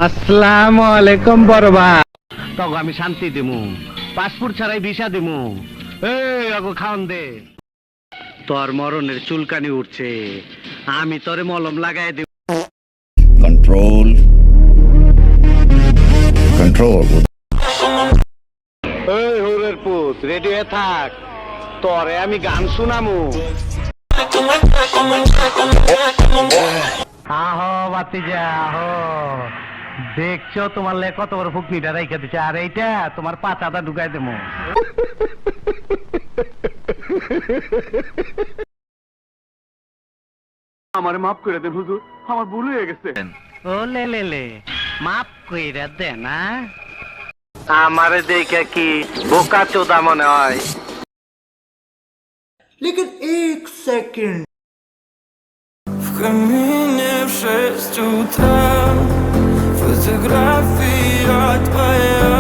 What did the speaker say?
আসসালামু আলাইকুম বড় ভাই। তখন আমি শান্তি দিমু, পাসপোর্ট ছাড়াই ভিসা দিমু। এই আগো খাওন দে, তোর মরণের চুলকানি উঠছে, আমি তোরে মলম লাগাই দেব। Control. Control. এই হুরের পুত, রেডি হয়ে থাক, তোরে আমি গান শুনামু। আহো বাতিজা আহো, দেখছো তোমার লে কত বড় ফুকনিটা রেখে দিচ্ছে, আর এইটা তোমার পাচাটা ঢুকাই দেবো। আমারে মাফ করে দেন হুজুর, আমার ভুল হয়ে গেছে। ও লে লে লে, মাফ কইরা দে না। আমারে দেখে কি বোকা চোদা মনে হয়? लेकिन एक सेकंड В камине в 6 утра фотография твоя.